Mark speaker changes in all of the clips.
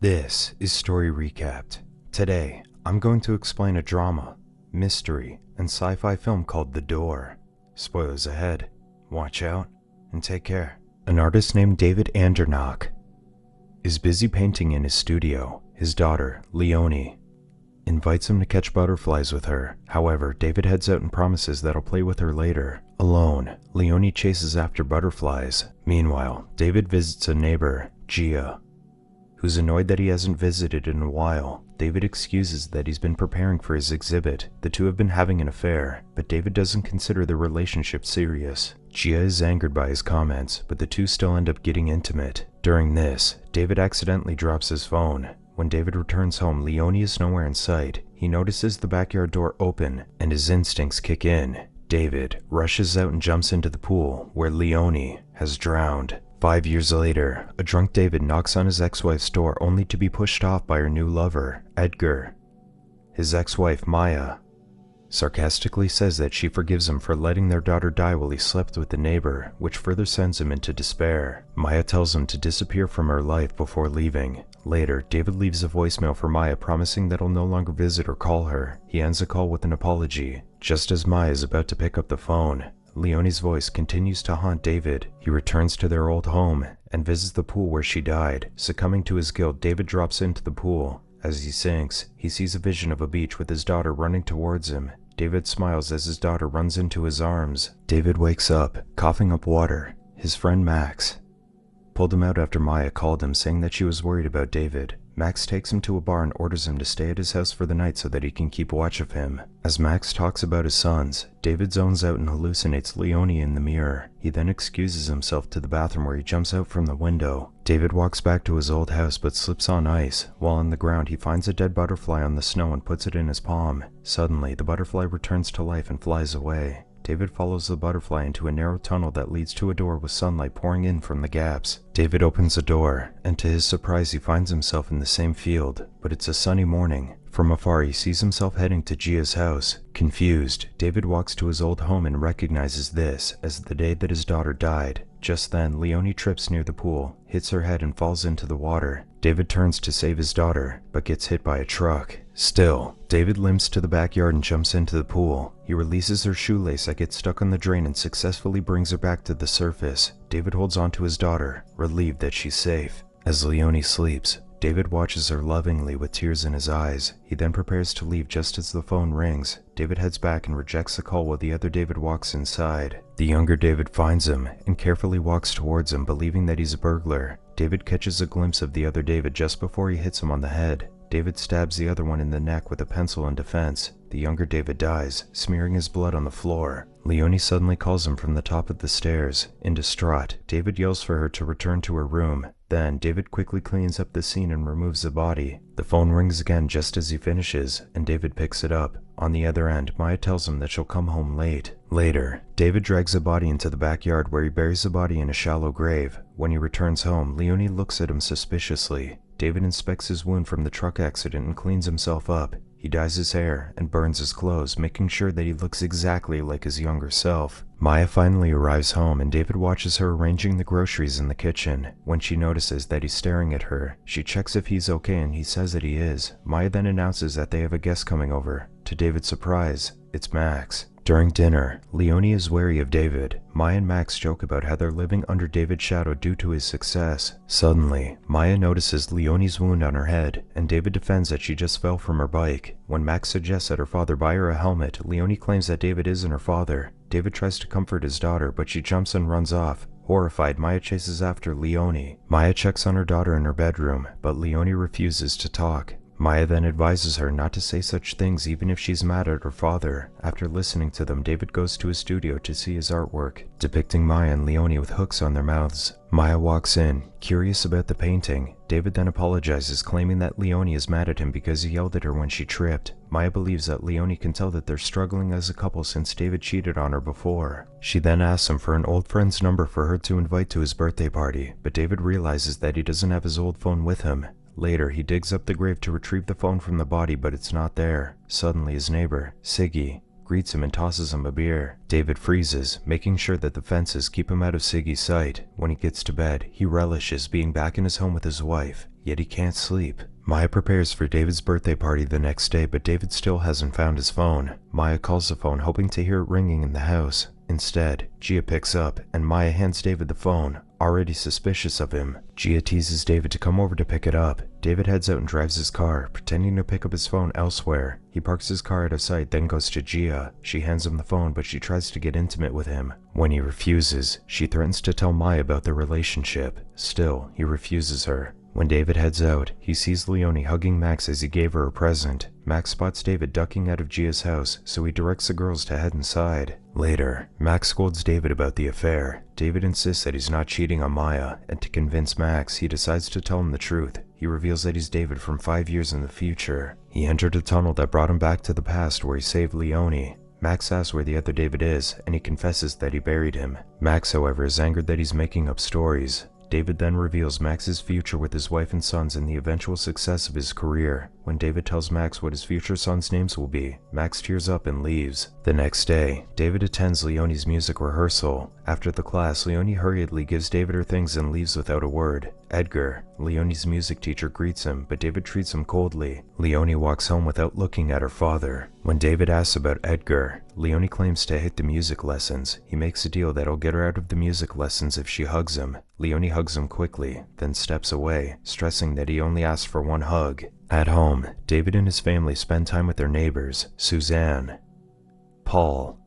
Speaker 1: This is Story Recapped. Today, I'm going to explain a drama, mystery, and sci-fi film called The Door. Spoilers ahead. Watch out, and take care. An artist named David Andernach is busy painting in his studio. His daughter, Leonie, invites him to catch butterflies with her. However, David heads out and promises that he'll play with her later. Alone, Leonie chases after butterflies. Meanwhile, David visits a neighbor, Gia, who's annoyed that he hasn't visited in a while. David excuses that he's been preparing for his exhibit. The two have been having an affair, but David doesn't consider their relationship serious. Gia is angered by his comments, but the two still end up getting intimate. During this, David accidentally drops his phone. When David returns home, Leonie is nowhere in sight. He notices the backyard door open, and his instincts kick in. David rushes out and jumps into the pool, where Leonie has drowned. 5 years later, a drunk David knocks on his ex-wife's door only to be pushed off by her new lover, Edgar. His ex-wife, Maya, sarcastically says that she forgives him for letting their daughter die while he slept with the neighbor, which further sends him into despair. Maya tells him to disappear from her life before leaving. Later, David leaves a voicemail for Maya promising that he'll no longer visit or call her. He ends the call with an apology. Just as Maya is about to pick up the phone, Leonie's voice continues to haunt David. He returns to their old home and visits the pool where she died. Succumbing to his guilt, David drops into the pool. As he sinks, he sees a vision of a beach with his daughter running towards him. David smiles as his daughter runs into his arms. David wakes up, coughing up water. His friend Max pulled him out after Maya called him, saying that she was worried about David. Max takes him to a bar and orders him to stay at his house for the night so that he can keep watch of him. As Max talks about his sons, David zones out and hallucinates Leonie in the mirror. He then excuses himself to the bathroom where he jumps out from the window. David walks back to his old house but slips on ice. While on the ground, he finds a dead butterfly on the snow and puts it in his palm. Suddenly, the butterfly returns to life and flies away. David follows the butterfly into a narrow tunnel that leads to a door with sunlight pouring in from the gaps. David opens the door, and to his surprise he finds himself in the same field, but it's a sunny morning. From afar he sees himself heading to Gia's house. Confused, David walks to his old home and recognizes this as the day that his daughter died. Just then, Leonie trips near the pool, hits her head and falls into the water. David turns to save his daughter, but gets hit by a truck. Still, David limps to the backyard and jumps into the pool. He releases her shoelace that gets stuck on the drain and successfully brings her back to the surface. David holds on to his daughter, relieved that she's safe. As Leonie sleeps, David watches her lovingly with tears in his eyes. He then prepares to leave just as the phone rings. David heads back and rejects the call while the other David walks inside. The younger David finds him and carefully walks towards him, believing that he's a burglar. David catches a glimpse of the other David just before he hits him on the head. David stabs the other one in the neck with a pencil in defense. The younger David dies, smearing his blood on the floor. Leonie suddenly calls him from the top of the stairs. In distraught, David yells for her to return to her room. Then, David quickly cleans up the scene and removes the body. The phone rings again just as he finishes, and David picks it up. On the other end, Maya tells him that she'll come home late. Later, David drags the body into the backyard where he buries the body in a shallow grave. When he returns home, Leonie looks at him suspiciously. David inspects his wound from the truck accident and cleans himself up. He dyes his hair and burns his clothes, making sure that he looks exactly like his younger self. Maya finally arrives home and David watches her arranging the groceries in the kitchen. When she notices that he's staring at her, she checks if he's okay and he says that he is. Maya then announces that they have a guest coming over. To David's surprise, it's Max. During dinner, Leonie is wary of David. Maya and Max joke about how they're living under David's shadow due to his success. Suddenly, Maya notices Leonie's wound on her head, and David defends that she just fell from her bike. When Max suggests that her father buy her a helmet, Leonie claims that David isn't her father. David tries to comfort his daughter, but she jumps and runs off. Horrified, Maya chases after Leonie. Maya checks on her daughter in her bedroom, but Leonie refuses to talk. Maya then advises her not to say such things even if she's mad at her father. After listening to them, David goes to his studio to see his artwork, depicting Maya and Leonie with hooks on their mouths. Maya walks in, curious about the painting. David then apologizes, claiming that Leonie is mad at him because he yelled at her when she tripped. Maya believes that Leonie can tell that they're struggling as a couple since David cheated on her before. She then asks him for an old friend's number for her to invite to his birthday party, but David realizes that he doesn't have his old phone with him. Later, he digs up the grave to retrieve the phone from the body, but it's not there. Suddenly, his neighbor, Siggy, greets him and tosses him a beer. David freezes, making sure that the fences keep him out of Siggy's sight. When he gets to bed, he relishes being back in his home with his wife. yet he can't sleep. Maya prepares for David's birthday party the next day, but David still hasn't found his phone. Maya calls the phone, hoping to hear it ringing in the house. Instead, Gia picks up, and Maya hands David the phone, already suspicious of him. Gia teases David to come over to pick it up. David heads out and drives his car, pretending to pick up his phone elsewhere. He parks his car out of sight, then goes to Gia. She hands him the phone, but she tries to get intimate with him. When he refuses, she threatens to tell Maya about their relationship. Still, he refuses her. When David heads out, he sees Leonie hugging Max as he gave her a present. Max spots David ducking out of Gia's house, so he directs the girls to head inside. Later, Max scolds David about the affair. David insists that he's not cheating on Maya, and to convince Max, he decides to tell him the truth. He reveals that he's David from 5 years in the future. He entered a tunnel that brought him back to the past where he saved Leonie. Max asks where the other David is, and he confesses that he buried him. Max, however, is angered that he's making up stories. David then reveals Max's future with his wife and sons and the eventual success of his career. When David tells Max what his future sons' names will be, Max tears up and leaves. The next day, David attends Leonie's music rehearsal. After the class, Leonie hurriedly gives David her things and leaves without a word. Edgar, Leonie's music teacher, greets him, but David treats him coldly. Leonie walks home without looking at her father. When David asks about Edgar, Leonie claims to hate the music lessons. He makes a deal that he'll get her out of the music lessons if she hugs him. Leonie hugs him quickly, then steps away, stressing that he only asked for one hug. At home, David and his family spend time with their neighbors, Suzanne, Paul,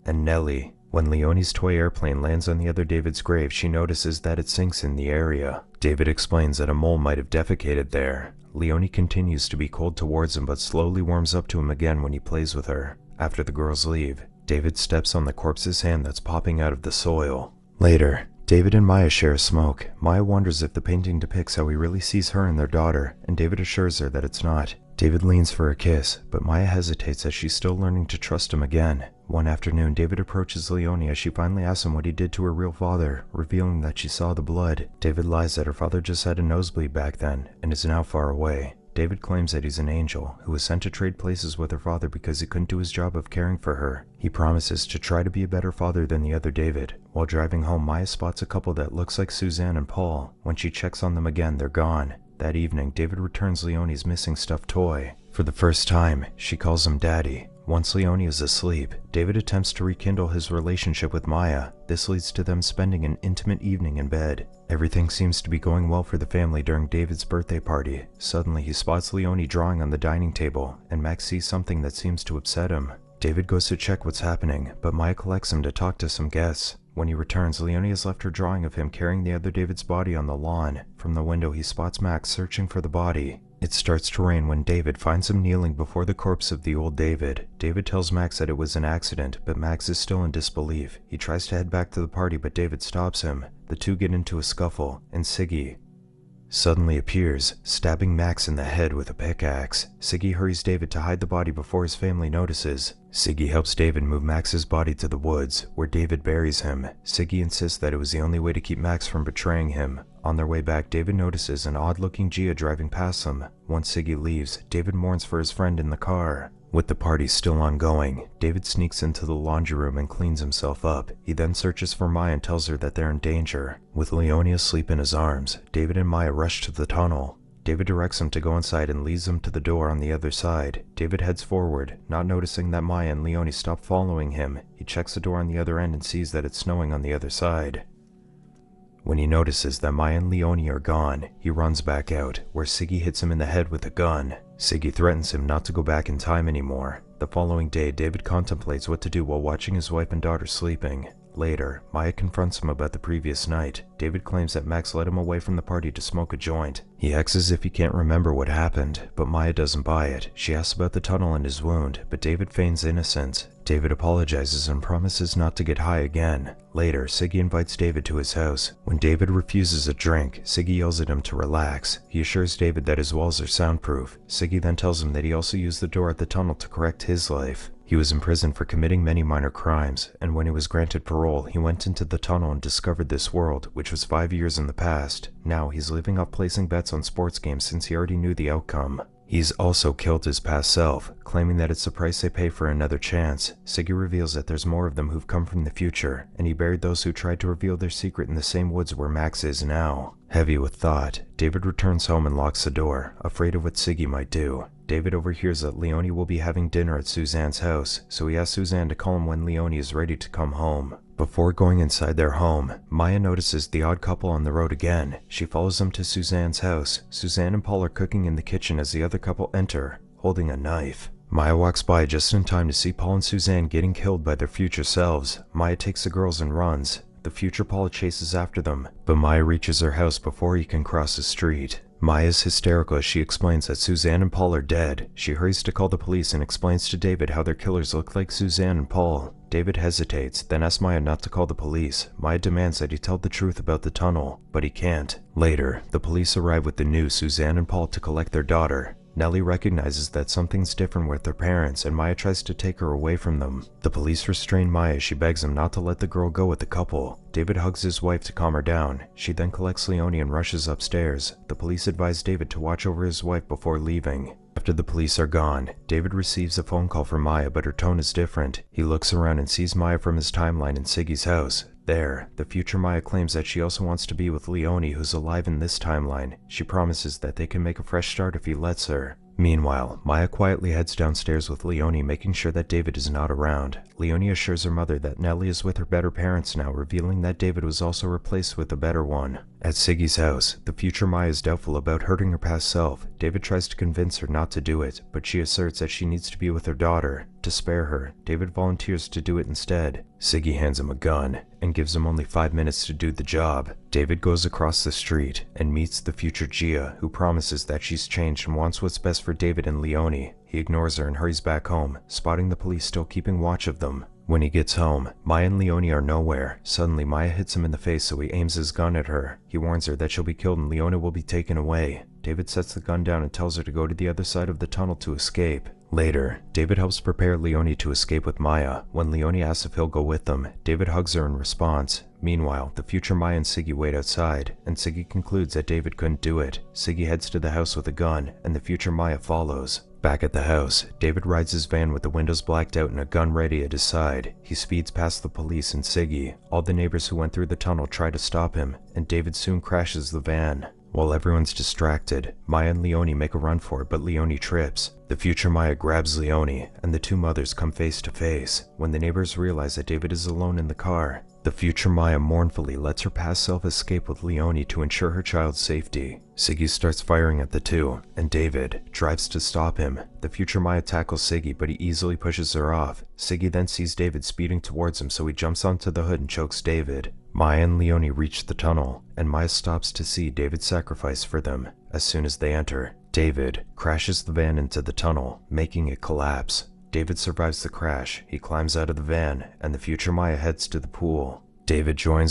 Speaker 1: and Nellie. When Leonie's toy airplane lands on the other David's grave, she notices that it sinks in the area. David explains that a mole might have defecated there. Leonie continues to be cold towards him but slowly warms up to him again when he plays with her. After the girls leave, David steps on the corpse's hand that's popping out of the soil. Later, David and Maya share a smoke. Maya wonders if the painting depicts how he really sees her and their daughter, and David assures her that it's not. David leans for a kiss, but Maya hesitates as she's still learning to trust him again. One afternoon, David approaches Leonie as she finally asks him what he did to her real father, revealing that she saw the blood. David lies that her father just had a nosebleed back then, and is now far away. David claims that he's an angel, who was sent to trade places with her father because he couldn't do his job of caring for her. He promises to try to be a better father than the other David. While driving home, Maya spots a couple that looks like Suzanne and Paul. When she checks on them again, they're gone. That evening, David returns Leonie's missing stuffed toy. For the first time, she calls him Daddy. Once Leonie is asleep, David attempts to rekindle his relationship with Maya. This leads to them spending an intimate evening in bed. Everything seems to be going well for the family during David's birthday party. Suddenly, he spots Leonie drawing on the dining table, and Max sees something that seems to upset him. David goes to check what's happening, but Maya collects him to talk to some guests. When he returns, Leonie has left her drawing of him carrying the other David's body on the lawn. From the window, he spots Max searching for the body. It starts to rain when David finds him kneeling before the corpse of the old David. David tells Max that it was an accident, but Max is still in disbelief. He tries to head back to the party, but David stops him. The two get into a scuffle, and Siggy suddenly appears, stabbing Max in the head with a pickaxe. Siggy hurries David to hide the body before his family notices. Siggy helps David move Max's body to the woods, where David buries him. Siggy insists that it was the only way to keep Max from betraying him. On their way back, David notices an odd-looking Gia driving past them. Once Siggy leaves, David mourns for his friend in the car. With the party still ongoing, David sneaks into the laundry room and cleans himself up. He then searches for Maya and tells her that they're in danger. With Leonie asleep in his arms, David and Maya rush to the tunnel. David directs him to go inside and leads them to the door on the other side. David heads forward, not noticing that Maya and Leonie stop following him. He checks the door on the other end and sees that it's snowing on the other side. When he notices that Maya and Leonie are gone, he runs back out, where Siggy hits him in the head with a gun. Siggy threatens him not to go back in time anymore. The following day, David contemplates what to do while watching his wife and daughter sleeping. Later, Maya confronts him about the previous night. David claims that Max led him away from the party to smoke a joint. He acts as if he can't remember what happened, but Maya doesn't buy it. She asks about the tunnel and his wound, but David feigns innocence. David apologizes and promises not to get high again. Later, Siggy invites David to his house. When David refuses a drink, Siggy yells at him to relax. He assures David that his walls are soundproof. Siggy then tells him that he also used the door at the tunnel to correct his life. He was imprisoned for committing many minor crimes, and when he was granted parole, he went into the tunnel and discovered this world, which was 5 years in the past. Now he's living off placing bets on sports games since he already knew the outcome. He's also killed his past self, claiming that it's the price they pay for another chance. Siggy reveals that there's more of them who've come from the future, and he buried those who tried to reveal their secret in the same woods where Max is now. Heavy with thought, David returns home and locks the door, afraid of what Siggy might do. David overhears that Leonie will be having dinner at Suzanne's house, so he asks Suzanne to call him when Leonie is ready to come home. Before going inside their home, Maya notices the odd couple on the road again. She follows them to Suzanne's house. Suzanne and Paul are cooking in the kitchen as the other couple enter, holding a knife. Maya walks by just in time to see Paul and Suzanne getting killed by their future selves. Maya takes the girls and runs. The future Paul chases after them, but Maya reaches her house before he can cross the street. Maya's hysterical as she explains that Suzanne and Paul are dead. She hurries to call the police and explains to David how their killers look like Suzanne and Paul. David hesitates, then asks Maya not to call the police. Maya demands that he tell the truth about the tunnel, but he can't. Later, the police arrive with the new Suzanne and Paul to collect their daughter. Nellie recognizes that something's different with their parents, and Maya tries to take her away from them. The police restrain Maya as she begs them not to let the girl go with the couple. David hugs his wife to calm her down. She then collects Leonie and rushes upstairs. The police advise David to watch over his wife before leaving. After the police are gone, David receives a phone call from Maya, but her tone is different. He looks around and sees Maya from his timeline in Siggy's house. There, the future Maya claims that she also wants to be with Leonie, who's alive in this timeline. She promises that they can make a fresh start if he lets her. Meanwhile, Maya quietly heads downstairs with Leonie, making sure that David is not around. Leonie assures her mother that Nellie is with her better parents now, revealing that David was also replaced with a better one. At Siggy's house, the future Maya is doubtful about hurting her past self. David tries to convince her not to do it, but she asserts that she needs to be with her daughter. To spare her, David volunteers to do it instead. Siggy hands him a gun and gives him only 5 minutes to do the job. David goes across the street and meets the future Gia, who promises that she's changed and wants what's best for David and Leonie. He ignores her and hurries back home, spotting the police still keeping watch of them. When he gets home, Maya and Leonie are nowhere. Suddenly, Maya hits him in the face, so he aims his gun at her. He warns her that she'll be killed and Leonie will be taken away. David sets the gun down and tells her to go to the other side of the tunnel to escape. Later, David helps prepare Leonie to escape with Maya. When Leonie asks if he'll go with them, David hugs her in response. Meanwhile, the future Maya and Siggy wait outside, and Siggy concludes that David couldn't do it. Siggy heads to the house with a gun, and the future Maya follows. Back at the house, David rides his van with the windows blacked out and a gun ready at his side. He speeds past the police and Siggy. All the neighbors who went through the tunnel try to stop him, and David soon crashes the van. While everyone's distracted, Maya and Leonie make a run for it, but Leonie trips. The future Maya grabs Leonie, and the two mothers come face to face. When the neighbors realize that David is alone in the car, the future Maya mournfully lets her past self escape with Leonie to ensure her child's safety. Siggy starts firing at the two, and David drives to stop him. The future Maya tackles Siggy, but he easily pushes her off. Siggy then sees David speeding towards him, so he jumps onto the hood and chokes David. Maya and Leonie reach the tunnel, and Maya stops to see David sacrifice for them. As soon as they enter, David crashes the van into the tunnel, making it collapse. David survives the crash. He climbs out of the van, and the future Maya heads to the pool. David joins